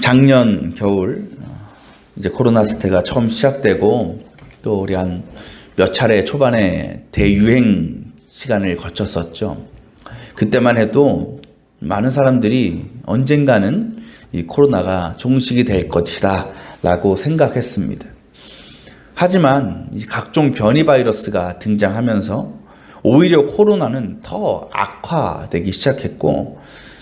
작년 겨울 이제 코로나 사태가 처음 시작되고 또 우리 한 몇 차례 초반에 대유행 시간을 거쳤었죠. 그때만 해도 많은 사람들이 언젠가는 이 코로나가 종식이 될 것이다 라고 생각했습니다. 하지만 각종 변이 바이러스가 등장하면서 오히려 코로나는 더 악화되기 시작했고,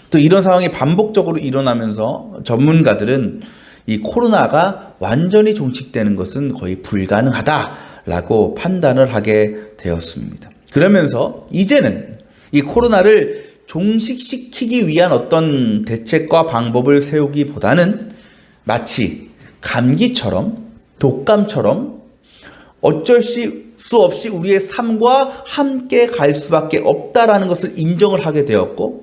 또 이런 상황이 반복적으로 일어나면서 전문가들은 이 코로나가 완전히 종식되는 것은 거의 불가능하다라고 판단을 하게 되었습니다. 그러면서 이제는 이 코로나를 종식시키기 위한 어떤 대책과 방법을 세우기보다는 마치 감기처럼, 독감처럼 어쩔 수 없이 우리의 삶과 함께 갈 수밖에 없다라는 것을 인정을 하게 되었고,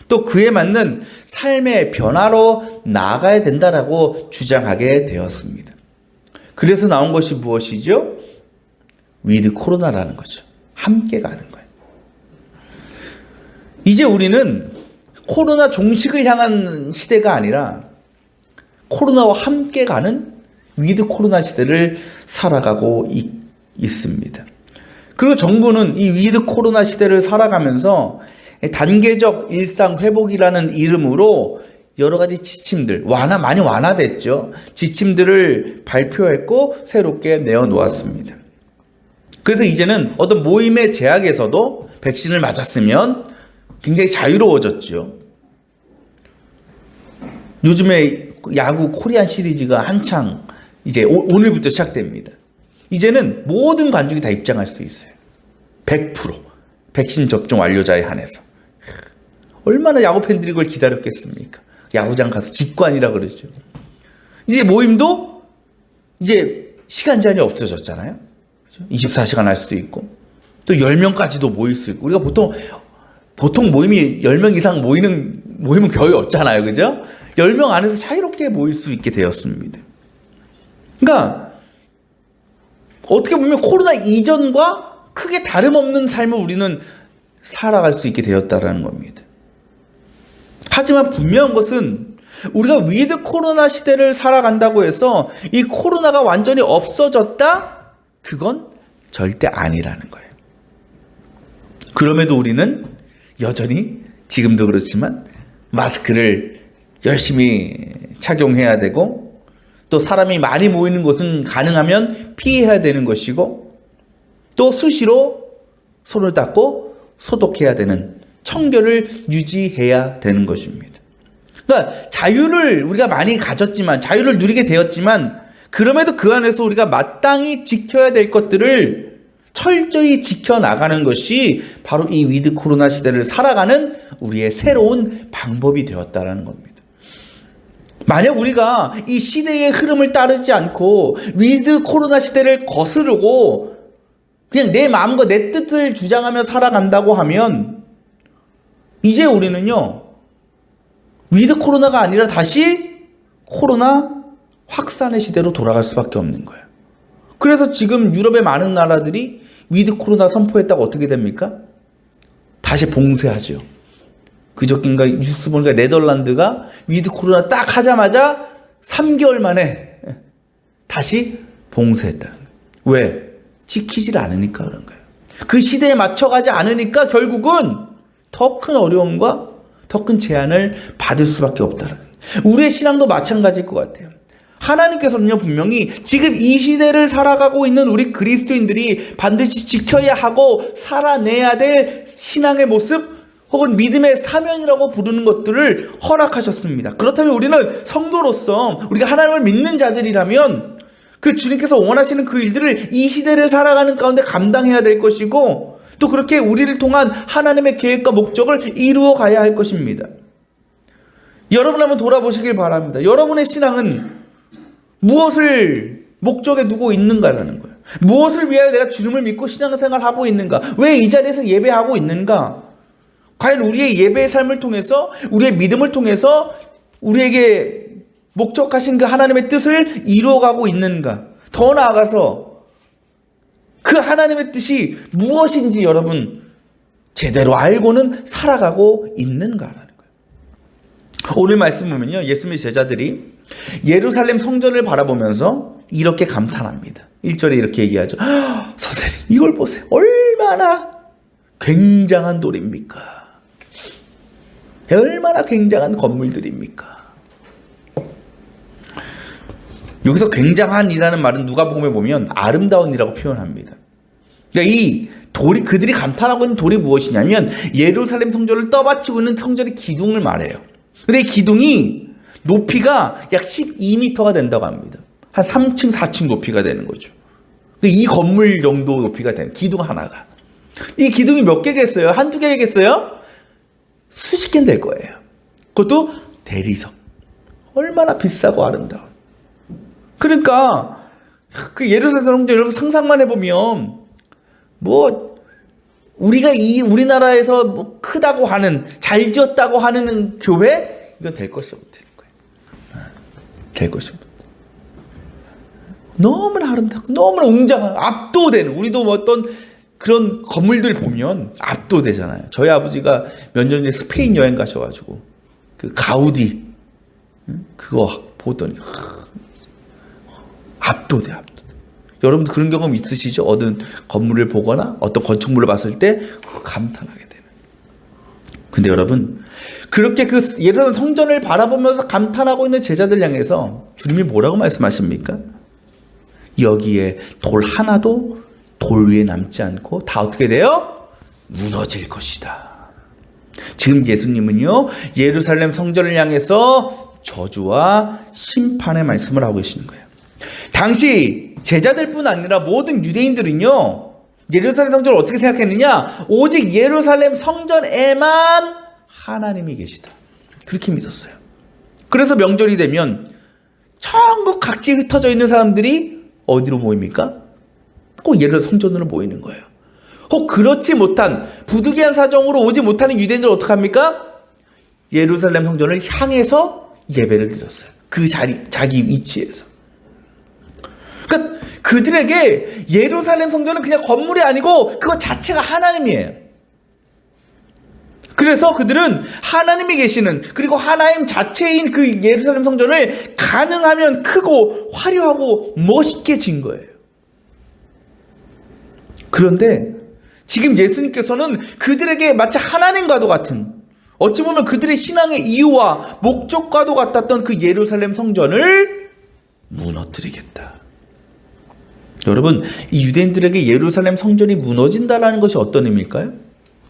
또 그에 맞는 삶의 변화로 나아가야 된다라고 주장하게 되었습니다. 그래서 나온 것이 무엇이죠? 위드 코로나라는 거죠. 함께 가는 거예요. 이제 우리는 코로나 종식을 향한 시대가 아니라 코로나와 함께 가는 위드 코로나 시대를 살아가고 있습니다. 그리고 정부는 이 위드 코로나 시대를 살아가면서 단계적 일상 회복이라는 이름으로 여러 가지 지침들, 많이 완화됐죠. 지침들을 발표했고 새롭게 내어놓았습니다. 그래서 이제는 어떤 모임의 제약에서도 백신을 맞았으면 굉장히 자유로워졌죠. 요즘에 야구 코리안 시리즈가 한창 이제 오늘부터 시작됩니다. 이제는 모든 관중이 다 입장할 수 있어요. 100% 백신 접종 완료자에 한해서. 얼마나 야구 팬들이 그걸 기다렸겠습니까? 야구장 가서 직관이라 그러죠. 이제 모임도 이제 시간 제한이 없어졌잖아요. 24시간 할 수도 있고 또 10명까지도 모일 수 있고. 우리가 보통 모임이 10명 이상 모이는 모임은 거의 없잖아요. 그죠? 10명 안에서 자유롭게 모일 수 있게 되었습니다. 그러니까 어떻게 보면 코로나 이전과 크게 다름없는 삶을 우리는 살아갈 수 있게 되었다라는 겁니다. 하지만 분명한 것은 우리가 위드 코로나 시대를 살아간다고 해서 이 코로나가 완전히 없어졌다? 그건 절대 아니라는 거예요. 그럼에도 우리는 여전히 지금도 그렇지만 마스크를 열심히 착용해야 되고, 또 사람이 많이 모이는 곳은 가능하면 피해야 되는 것이고, 또 수시로 손을 닦고 소독해야 되는 청결을 유지해야 되는 것입니다. 그러니까 자유를 우리가 많이 가졌지만, 자유를 누리게 되었지만, 그럼에도 그 안에서 우리가 마땅히 지켜야 될 것들을 철저히 지켜나가는 것이 바로 이 위드 코로나 시대를 살아가는 우리의 새로운 방법이 되었다는 겁니다. 만약 우리가 이 시대의 흐름을 따르지 않고 위드 코로나 시대를 거스르고 그냥 내 마음과 내 뜻을 주장하며 살아간다고 하면 이제 우리는요, 위드 코로나가 아니라 다시 코로나 확산의 시대로 돌아갈 수밖에 없는 거예요. 그래서 지금 유럽의 많은 나라들이 위드 코로나 선포했다고 어떻게 됩니까? 다시 봉쇄하죠. 그저께인가 뉴스 보니까 네덜란드가 위드 코로나 딱 하자마자 3개월 만에 다시 봉쇄했다는 거예요. 왜? 지키질 않으니까 그런 거예요. 그 시대에 맞춰가지 않으니까 결국은 더 큰 어려움과 더 큰 제한을 받을 수밖에 없다는 거예요. 우리의 신앙도 마찬가지일 것 같아요. 하나님께서는요, 분명히 지금 이 시대를 살아가고 있는 우리 그리스도인들이 반드시 지켜야 하고 살아내야 될 신앙의 모습 혹은 믿음의 사명이라고 부르는 것들을 허락하셨습니다. 그렇다면 우리는 성도로서 우리가 하나님을 믿는 자들이라면 그 주님께서 원하시는 그 일들을 이 시대를 살아가는 가운데 감당해야 될 것이고, 또 그렇게 우리를 통한 하나님의 계획과 목적을 이루어 가야 할 것입니다. 여러분 한번 돌아보시길 바랍니다. 여러분의 신앙은 무엇을 목적에 두고 있는가라는 거예요. 무엇을 위하여 내가 주님을 믿고 신앙생활을 하고 있는가? 왜 이 자리에서 예배하고 있는가? 과연 우리의 예배의 삶을 통해서, 우리의 믿음을 통해서 우리에게 목적하신 그 하나님의 뜻을 이루어가고 있는가? 더 나아가서 그 하나님의 뜻이 무엇인지 여러분 제대로 알고는 살아가고 있는가라는 거예요. 오늘 말씀 보면요, 예수님의 제자들이 예루살렘 성전을 바라보면서 이렇게 감탄합니다. 1절에 이렇게 얘기하죠. 선생님, 이걸 보세요. 얼마나 굉장한 돌입니까? 얼마나 굉장한 건물들입니까? 여기서 굉장한이라는 말은 누가복음에 보면 아름다운이라고 표현합니다. 그러니까 이 돌이, 그들이 감탄하고 있는 돌이 무엇이냐면 예루살렘 성전을 떠받치고 있는 성전의 기둥을 말해요. 근데 이 기둥이 높이가 약 12m가 된다고 합니다. 한 3층, 4층 높이가 되는 거죠. 이 건물 정도 높이가 되는 기둥 하나가. 이 기둥이 몇 개겠어요? 한두 개겠어요? 수십 개는 될 거예요. 그것도 대리석. 얼마나 비싸고 아름다운. 그러니까 그 예루살렘 성전 여러분 상상만 해보면 뭐 우리가 우리나라에서 뭐 크다고 하는, 잘 지었다고 하는 교회, 이건 될 것이 없는 거예요. 될 것이 없는. 너무나 아름답고 너무나 웅장한, 압도되는, 우리도 뭐 어떤 그런 건물들 보면 압도되잖아요. 저희 아버지가 몇 년 전에 스페인 여행 가셔가지고 그 가우디 그거 보더니 압도돼. 여러분도 그런 경험 있으시죠? 어떤 건물을 보거나 어떤 건축물을 봤을 때 감탄하게 되는. 근데 여러분, 그렇게 그 예루살렘 성전을 바라보면서 감탄하고 있는 제자들 향해서 주님이 뭐라고 말씀하십니까? 여기에 돌 하나도 돌 위에 남지 않고 다 어떻게 돼요? 무너질 것이다. 지금 예수님은요, 예루살렘 성전을 향해서 저주와 심판의 말씀을 하고 계시는 거예요. 당시 제자들뿐 아니라 모든 유대인들은요, 예루살렘 성전을 어떻게 생각했느냐? 오직 예루살렘 성전에만 하나님이 계시다. 그렇게 믿었어요. 그래서 명절이 되면 전국 각지에 흩어져 있는 사람들이 어디로 모입니까? 꼭 예루살렘 성전으로 모이는 거예요. 혹 그렇지 못한, 부득이한 사정으로 오지 못하는 유대인들은 어떡합니까? 예루살렘 성전을 향해서 예배를 드렸어요. 그 자기 위치에서. 그러니까 그들에게 예루살렘 성전은 그냥 건물이 아니고 그것 자체가 하나님이에요. 그래서 그들은 하나님이 계시는, 그리고 하나님 자체인 그 예루살렘 성전을 가능하면 크고 화려하고 멋있게 지은 거예요. 그런데 지금 예수님께서는 그들에게 마치 하나님과도 같은, 어찌 보면 그들의 신앙의 이유와 목적과도 같았던 그 예루살렘 성전을 무너뜨리겠다. 여러분, 이 유대인들에게 예루살렘 성전이 무너진다라는 것이 어떤 의미일까요?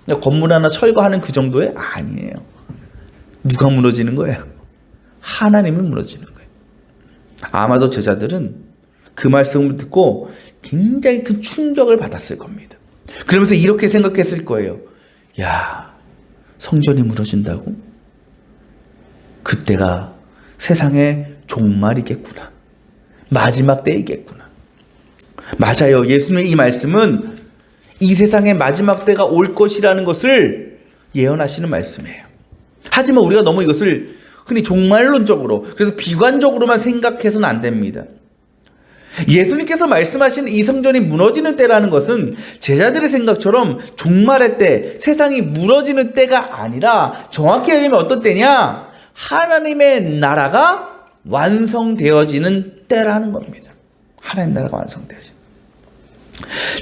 그냥 건물 하나 철거하는 그 정도에? 아니에요. 누가 무너지는 거예요? 하나님은 무너지는 거예요. 아마도 제자들은 그 말씀을 듣고 굉장히 큰 충격을 받았을 겁니다. 그러면서 이렇게 생각했을 거예요. 야, 성전이 무너진다고? 그때가 세상의 종말이겠구나. 마지막 때이겠구나. 맞아요. 예수님의 이 말씀은 이 세상의 마지막 때가 올 것이라는 것을 예언하시는 말씀이에요. 하지만 우리가 너무 이것을 흔히 종말론적으로, 그래서 비관적으로만 생각해서는 안 됩니다. 예수님께서 말씀하신 이 성전이 무너지는 때라는 것은 제자들의 생각처럼 종말의 때, 세상이 무너지는 때가 아니라 정확히 얘기하면 어떤 때냐? 하나님의 나라가 완성되어지는 때라는 겁니다. 하나님 나라가 완성되어지는.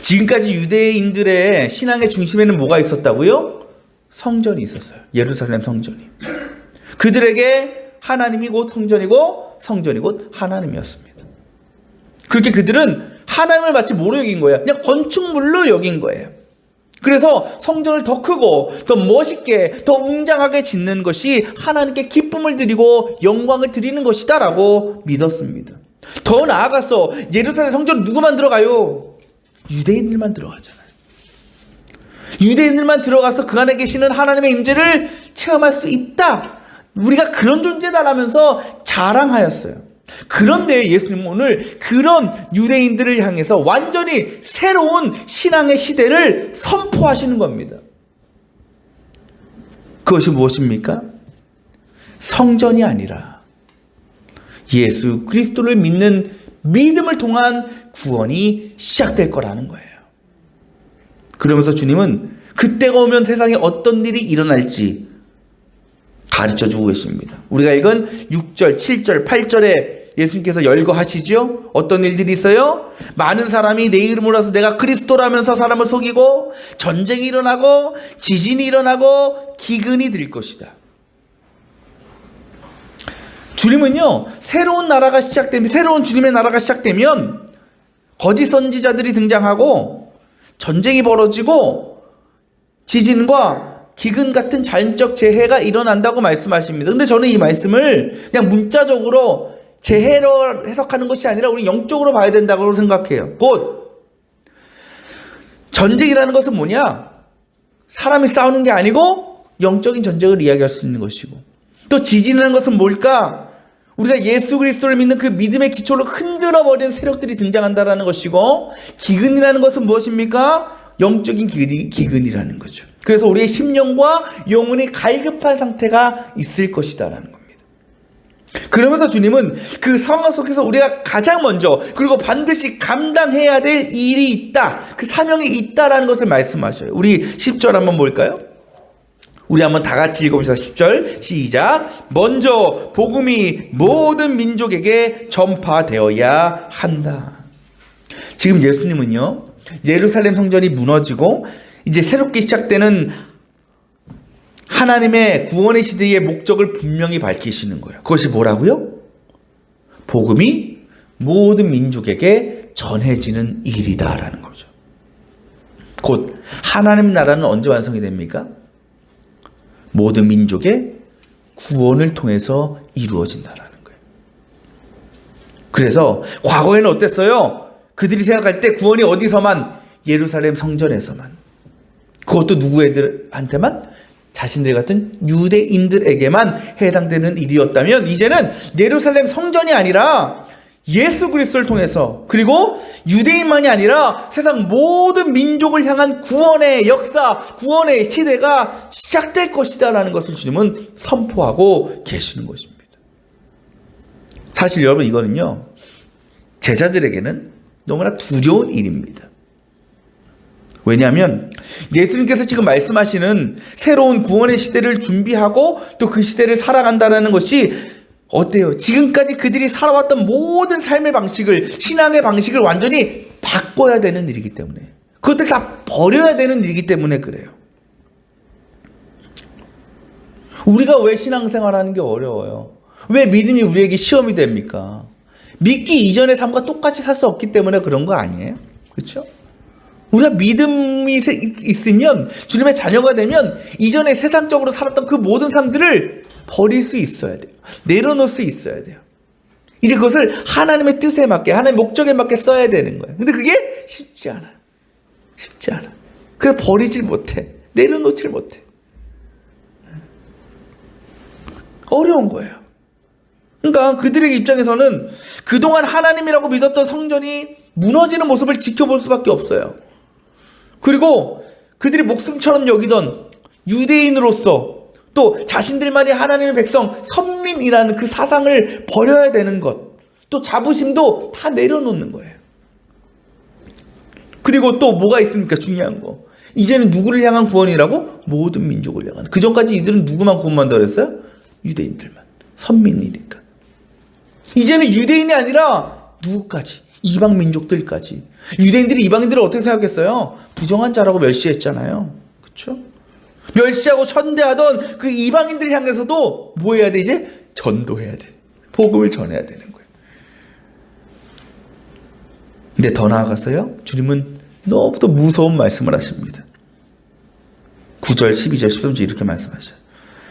지금까지 유대인들의 신앙의 중심에는 뭐가 있었다고요? 성전이 있었어요. 예루살렘 성전이. 그들에게 하나님이 곧 성전이고 성전이 곧 하나님이었습니다. 그렇게 그들은 하나님을 마치 뭐로 여긴 거예요? 그냥 건축물로 여긴 거예요. 그래서 성전을 더 크고 더 멋있게 더 웅장하게 짓는 것이 하나님께 기쁨을 드리고 영광을 드리는 것이다 라고 믿었습니다. 더 나아가서 예루살렘 성전 누구만 들어가요? 유대인들만 들어가잖아요. 유대인들만 들어가서 그 안에 계시는 하나님의 임재를 체험할 수 있다. 우리가 그런 존재다라면서 자랑하였어요. 그런데 예수님은 오늘 그런 유대인들을 향해서 완전히 새로운 신앙의 시대를 선포하시는 겁니다. 그것이 무엇입니까? 성전이 아니라 예수 그리스도를 믿는 믿음을 통한 구원이 시작될 거라는 거예요. 그러면서 주님은 그때가 오면 세상에 어떤 일이 일어날지 가르쳐 주고 계십니다. 우리가 읽은 6절, 7절, 8절에 예수님께서 열거하시죠? 어떤 일들이 있어요? 많은 사람이 내 이름으로 와서 내가 그리스도라면서 사람을 속이고 전쟁이 일어나고 지진이 일어나고 기근이 들 것이다. 주님은요, 새로운 주님의 나라가 시작되면 거짓 선지자들이 등장하고 전쟁이 벌어지고 지진과 기근 같은 자연적 재해가 일어난다고 말씀하십니다. 근데 저는 이 말씀을 그냥 문자적으로 재해로 해석하는 것이 아니라 우리 영적으로 봐야 된다고 생각해요. 곧 전쟁이라는 것은 뭐냐? 사람이 싸우는 게 아니고 영적인 전쟁을 이야기할 수 있는 것이고, 또 지진이라는 것은 뭘까? 우리가 예수 그리스도를 믿는 그 믿음의 기초를 흔들어버리는 세력들이 등장한다는 것이고, 기근이라는 것은 무엇입니까? 영적인 기근이라는 거죠. 그래서 우리의 심령과 영혼이 갈급한 상태가 있을 것이다라는 겁니다. 그러면서 주님은 그 상황 속에서 우리가 가장 먼저 그리고 반드시 감당해야 될 일이 있다, 그 사명이 있다라는 것을 말씀하셔요. 우리 10절 한번 볼까요? 우리 한번 다 같이 읽어봅시다. 10절 시작. 먼저 복음이 모든 민족에게 전파되어야 한다. 지금 예수님은요, 예루살렘 성전이 무너지고 이제 새롭게 시작되는 하나님의 구원의 시대의 목적을 분명히 밝히시는 거예요. 그것이 뭐라고요? 복음이 모든 민족에게 전해지는 일이다라는 거죠. 곧 하나님 나라는 언제 완성이 됩니까? 모든 민족의 구원을 통해서 이루어진다라는 거예요. 그래서 과거에는 어땠어요? 그들이 생각할 때 구원이 어디서만? 예루살렘 성전에서만. 그것도 누구한테만? 자신들 같은 유대인들에게만 해당되는 일이었다면, 이제는 예루살렘 성전이 아니라 예수 그리스도를 통해서, 그리고 유대인만이 아니라 세상 모든 민족을 향한 구원의 역사, 구원의 시대가 시작될 것이다라는 것을 주님은 선포하고 계시는 것입니다. 사실 여러분, 이거는요, 제자들에게는 너무나 두려운 일입니다. 왜냐하면 예수님께서 지금 말씀하시는 새로운 구원의 시대를 준비하고 또 그 시대를 살아간다는 것이 어때요? 지금까지 그들이 살아왔던 모든 삶의 방식을, 신앙의 방식을 완전히 바꿔야 되는 일이기 때문에, 그것들 다 버려야 되는 일이기 때문에 그래요. 우리가 왜 신앙생활하는 게 어려워요? 왜 믿음이 우리에게 시험이 됩니까? 믿기 이전의 삶과 똑같이 살 수 없기 때문에 그런 거 아니에요? 그렇죠? 우리가 믿음이 있으면, 주님의 자녀가 되면 이전에 세상적으로 살았던 그 모든 삶들을 버릴 수 있어야 돼요. 내려놓을 수 있어야 돼요. 이제 그것을 하나님의 뜻에 맞게, 하나님의 목적에 맞게 써야 되는 거예요. 근데 그게 쉽지 않아요. 쉽지 않아. 그래서 버리질 못해. 내려놓질 못해. 어려운 거예요. 그러니까 그들의 입장에서는 그동안 하나님이라고 믿었던 성전이 무너지는 모습을 지켜볼 수밖에 없어요. 그리고 그들이 목숨처럼 여기던 유대인으로서 또 자신들만이 하나님의 백성, 선민이라는 그 사상을 버려야 되는 것, 또 자부심도 다 내려놓는 거예요. 그리고 또 뭐가 있습니까? 중요한 거. 이제는 누구를 향한 구원이라고? 모든 민족을 향한. 그 전까지 이들은 누구만 구원받는다고 그랬어요? 유대인들만. 선민이니까. 이제는 유대인이 아니라 누구까지? 이방 민족들까지. 유대인들이 이방인들을 어떻게 생각했어요? 부정한 자라고 멸시했잖아요. 그렇죠? 멸시하고 천대하던 그 이방인들 향해서도 뭐 해야 돼? 이제 전도해야 돼. 복음을 전해야 되는 거예요. 근데 더 나아가서요, 주님은 너무도 무서운 말씀을 하십니다. 9절, 12절, 13절 이렇게 말씀하셔요.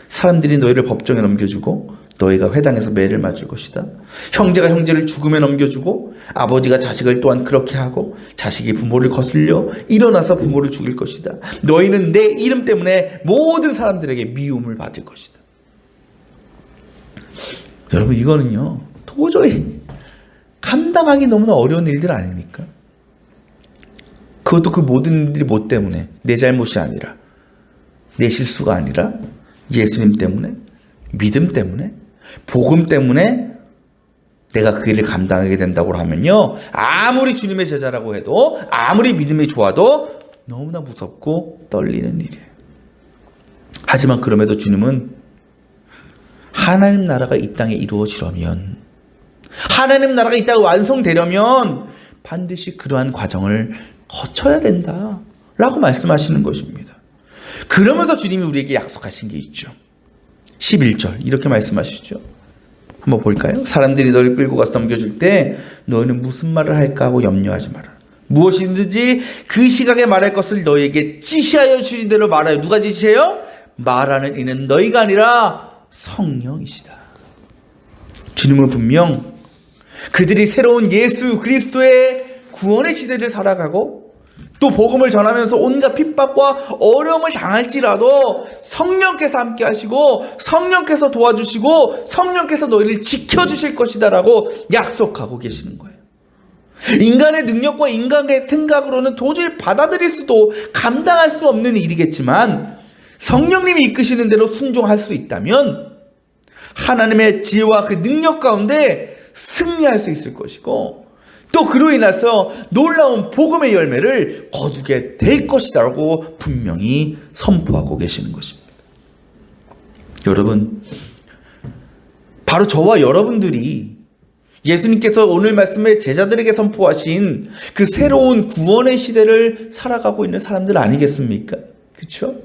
사람들이 너희를 법정에 넘겨주고 너희가 회당에서 매를 맞을 것이다. 형제가 형제를 죽음에 넘겨주고 아버지가 자식을 또한 그렇게 하고 자식이 부모를 거슬려 일어나서 부모를 죽일 것이다. 너희는 내 이름 때문에 모든 사람들에게 미움을 받을 것이다. 여러분, 이거는요 도저히 감당하기 너무나 어려운 일들 아닙니까? 그것도 그 모든 일들이 뭐 때문에? 내 잘못이 아니라, 내 실수가 아니라 예수님 때문에, 믿음 때문에, 복음 때문에 내가 그 일을 감당하게 된다고 하면요, 아무리 주님의 제자라고 해도, 아무리 믿음이 좋아도 너무나 무섭고 떨리는 일이에요. 하지만 그럼에도 주님은 하나님 나라가 이 땅에 이루어지려면, 하나님 나라가 이 땅에 완성되려면 반드시 그러한 과정을 거쳐야 된다 라고 말씀하시는 것입니다. 그러면서 주님이 우리에게 약속하신 게 있죠. 11절 이렇게 말씀하시죠. 한번 볼까요? 사람들이 너를 끌고 가서 넘겨줄 때 너는 무슨 말을 할까 하고 염려하지 마라. 무엇이든지 그 시각에 말할 것을 너에게 지시하여 주신 대로 말하여. 누가 지시해요? 말하는 이는 너희가 아니라 성령이시다. 주님은 분명 그들이 새로운 예수 그리스도의 구원의 시대를 살아가고 또 복음을 전하면서 온갖 핍박과 어려움을 당할지라도 성령께서 함께 하시고 성령께서 도와주시고 성령께서 너희를 지켜주실 것이다 라고 약속하고 계시는 거예요. 인간의 능력과 인간의 생각으로는 도저히 받아들일 수도 감당할 수 없는 일이겠지만 성령님이 이끄시는 대로 순종할 수 있다면 하나님의 지혜와 그 능력 가운데 승리할 수 있을 것이고 또 그로 인해서 놀라운 복음의 열매를 거두게 될 것이라고 분명히 선포하고 계시는 것입니다. 여러분, 바로 저와 여러분들이 예수님께서 오늘 말씀에 제자들에게 선포하신 그 새로운 구원의 시대를 살아가고 있는 사람들 아니겠습니까? 그렇죠?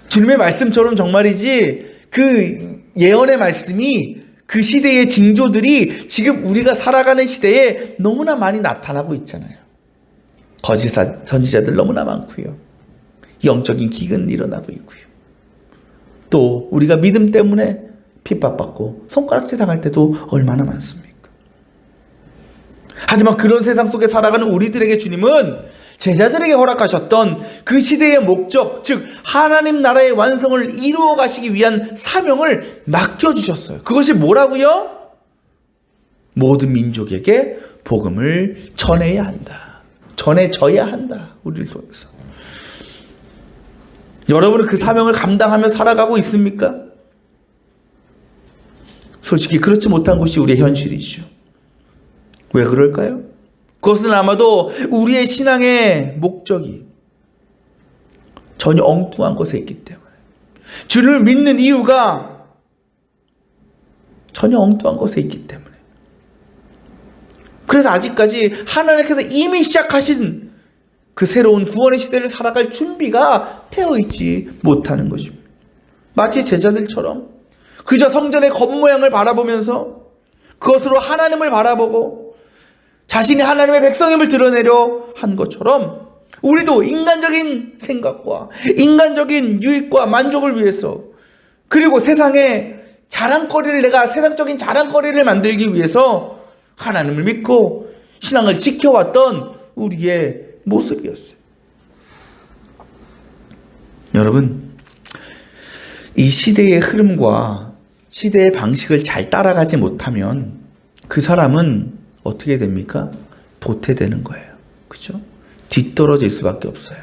주님의 말씀처럼 정말이지 그 예언의 말씀이 그 시대의 징조들이 지금 우리가 살아가는 시대에 너무나 많이 나타나고 있잖아요. 거짓 선지자들 너무나 많고요. 영적인 기근이 일어나고 있고요. 또 우리가 믿음 때문에 핍박받고 손가락질 당할 때도 얼마나 많습니까? 하지만 그런 세상 속에 살아가는 우리들에게 주님은 제자들에게 허락하셨던 그 시대의 목적, 즉 하나님 나라의 완성을 이루어 가시기 위한 사명을 맡겨주셨어요. 그것이 뭐라고요? 모든 민족에게 복음을 전해야 한다. 전해져야 한다. 우리를 통해서. 여러분은 그 사명을 감당하며 살아가고 있습니까? 솔직히 그렇지 못한 것이 우리의 현실이죠. 왜 그럴까요? 그것은 아마도 우리의 신앙의 목적이 전혀 엉뚱한 것에 있기 때문에, 주를 믿는 이유가 전혀 엉뚱한 것에 있기 때문에, 그래서 아직까지 하나님께서 이미 시작하신 그 새로운 구원의 시대를 살아갈 준비가 되어 있지 못하는 것입니다. 마치 제자들처럼 그저 성전의 겉모양을 바라보면서 그것으로 하나님을 바라보고 자신이 하나님의 백성임을 드러내려 한 것처럼 우리도 인간적인 생각과 인간적인 유익과 만족을 위해서, 그리고 세상의 자랑거리를, 내가 세상적인 자랑거리를 만들기 위해서 하나님을 믿고 신앙을 지켜왔던 우리의 모습이었어요. 여러분, 이 시대의 흐름과 시대의 방식을 잘 따라가지 못하면 그 사람은 어떻게 됩니까? 도태되는 거예요. 그죠? 뒤떨어질 수밖에 없어요.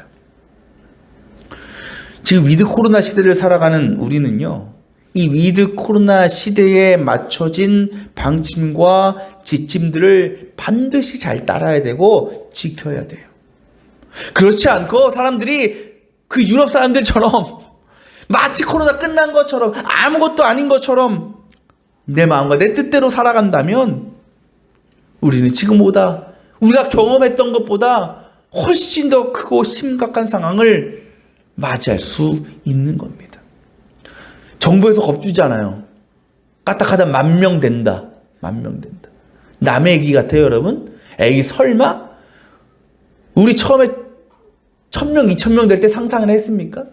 지금 위드 코로나 시대를 살아가는 우리는요, 이 위드 코로나 시대에 맞춰진 방침과 지침들을 반드시 잘 따라야 되고 지켜야 돼요. 그렇지 않고 사람들이 그 유럽 사람들처럼 마치 코로나 끝난 것처럼 아무것도 아닌 것처럼 내 마음과 내 뜻대로 살아간다면 우리는 지금보다, 우리가 경험했던 것보다 훨씬 더 크고 심각한 상황을 맞이할 수 있는 겁니다. 정부에서 겁주잖아요. 까딱하다 10,000명 된다. 10,000명 된다. 남의 얘기 같아요, 여러분? 에이, 설마? 우리 처음에 1,000명, 2,000명 될 때 상상을 했습니까?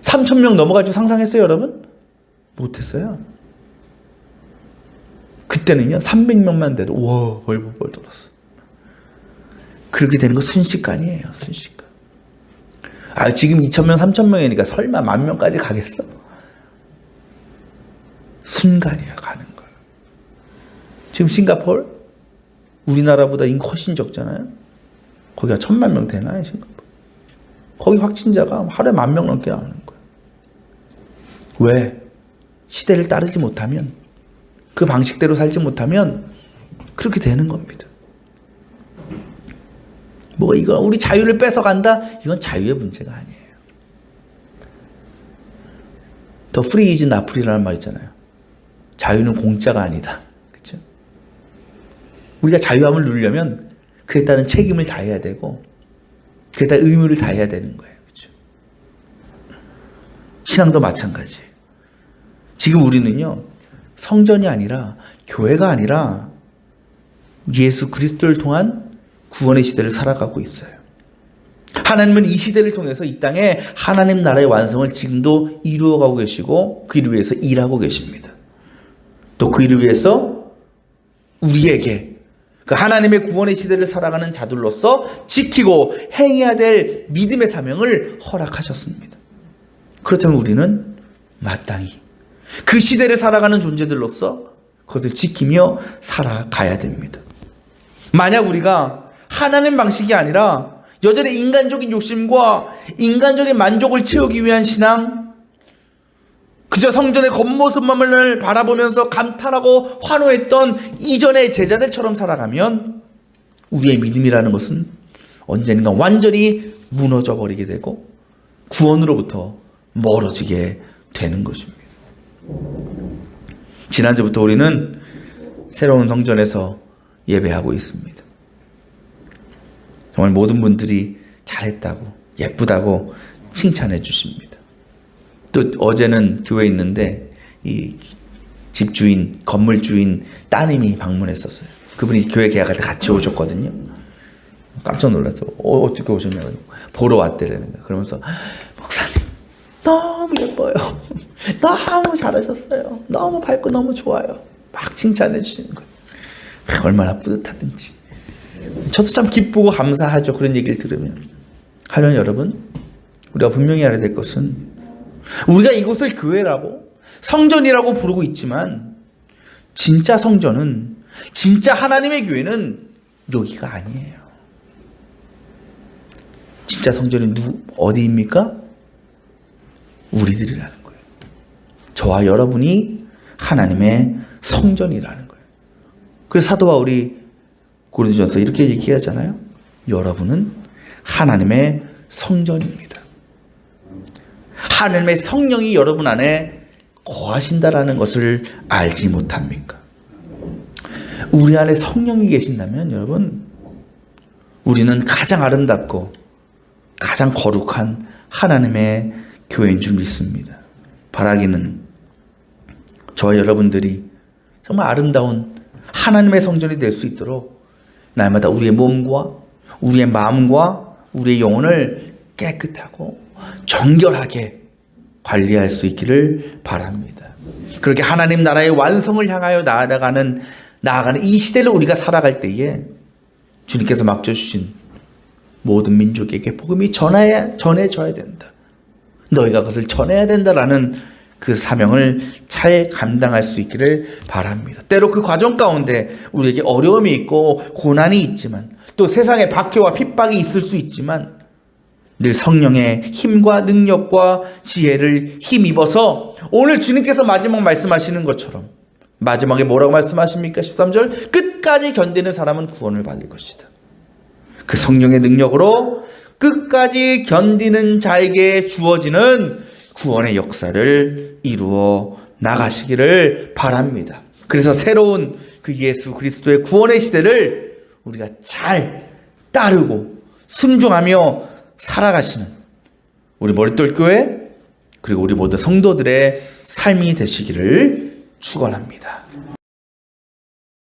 3,000명 넘어가지고 상상했어요, 여러분? 못했어요. 그때는요, 300명만 돼도 우와, 벌벌 떨었어. 그렇게 되는 거 순식간이에요, 순식간. 아, 지금 2,000명, 3,000명이니까 설마 10,000명까지 가겠어? 순간이야, 가는 거. 지금 싱가포르? 우리나라보다 인구 훨씬 적잖아요? 거기가 1,000만 명 되나요, 싱가포르? 거기 확진자가 하루에 10,000명 넘게 나오는 거예요. 왜? 시대를 따르지 못하면, 그 방식대로 살지 못하면 그렇게 되는 겁니다. 뭐 이거 우리 자유를 뺏어간다? 이건 자유의 문제가 아니에요. 더 free is not free라는 말 있잖아요. 자유는 공짜가 아니다. 그렇죠? 우리가 자유함을 누리려면 그에 따른 책임을 다해야 되고 그에 따른 의무를 다해야 되는 거예요. 그렇죠? 신앙도 마찬가지예요. 지금 우리는요, 성전이 아니라 교회가 아니라 예수 그리스도를 통한 구원의 시대를 살아가고 있어요. 하나님은 이 시대를 통해서 이 땅에 하나님 나라의 완성을 지금도 이루어가고 계시고 그 일을 위해서 일하고 계십니다. 또 그 일을 위해서 우리에게 그 하나님의 구원의 시대를 살아가는 자들로서 지키고 행해야 될 믿음의 사명을 허락하셨습니다. 그렇다면 우리는 마땅히 그 시대를 살아가는 존재들로서 그것을 지키며 살아가야 됩니다. 만약 우리가 하나님 방식이 아니라 여전히 인간적인 욕심과 인간적인 만족을 채우기 위한 신앙, 그저 성전의 겉모습만을 바라보면서 감탄하고 환호했던 이전의 제자들처럼 살아가면 우리의 믿음이라는 것은 언젠가 완전히 무너져 버리게 되고 구원으로부터 멀어지게 되는 것입니다. 지난주부터 우리는 새로운 성전에서 예배하고 있습니다. 정말 모든 분들이 잘했다고, 예쁘다고 칭찬해 주십니다. 또 어제는 교회에 있는데 이 집주인, 건물주인 따님이 방문했었어요. 그분이 교회 계약할 때 같이 오셨거든요. 깜짝 놀라서 어떻게 오셨냐고 보러 왔대라는 거예요. 그러면서 목사님 너무 예뻐요. 너무 잘하셨어요. 너무 밝고 너무 좋아요. 막 칭찬해 주시는 거예요. 얼마나 뿌듯하든지. 저도 참 기쁘고 감사하죠. 그런 얘기를 들으면. 하지만 여러분, 우리가 분명히 알아야 될 것은 우리가 이곳을 교회라고 성전이라고 부르고 있지만 진짜 성전은, 진짜 하나님의 교회는 여기가 아니에요. 진짜 성전이 어디입니까? 우리들이라는 거예요. 저와 여러분이 하나님의 성전이라는 거예요. 그래서 사도 바울이 고린도전서 이렇게 얘기하잖아요. 여러분은 하나님의 성전입니다. 하나님의 성령이 여러분 안에 거하신다라는 것을 알지 못합니까? 우리 안에 성령이 계신다면 여러분, 우리는 가장 아름답고 가장 거룩한 하나님의 교회인 줄 믿습니다. 바라기는 저와 여러분들이 정말 아름다운 하나님의 성전이 될 수 있도록 날마다 우리의 몸과 우리의 마음과 우리의 영혼을 깨끗하고 정결하게 관리할 수 있기를 바랍니다. 그렇게 하나님 나라의 완성을 향하여 나아가는 이 시대를 우리가 살아갈 때에 주님께서 맡겨주신 모든 민족에게 복음이 전해져야 된다. 너희가 그것을 전해야 된다라는 그 사명을 잘 감당할 수 있기를 바랍니다. 때로 그 과정 가운데 우리에게 어려움이 있고 고난이 있지만 또 세상에 박해와 핍박이 있을 수 있지만 늘 성령의 힘과 능력과 지혜를 힘입어서 오늘 주님께서 마지막 말씀하시는 것처럼 마지막에 뭐라고 말씀하십니까? 13절 끝까지 견디는 사람은 구원을 받을 것이다. 그 성령의 능력으로 끝까지 견디는 자에게 주어지는 구원의 역사를 이루어 나가시기를 바랍니다. 그래서 새로운 그 예수 그리스도의 구원의 시대를 우리가 잘 따르고 순종하며 살아가시는 우리 머릿돌 교회 그리고 우리 모든 성도들의 삶이 되시기를 축원합니다.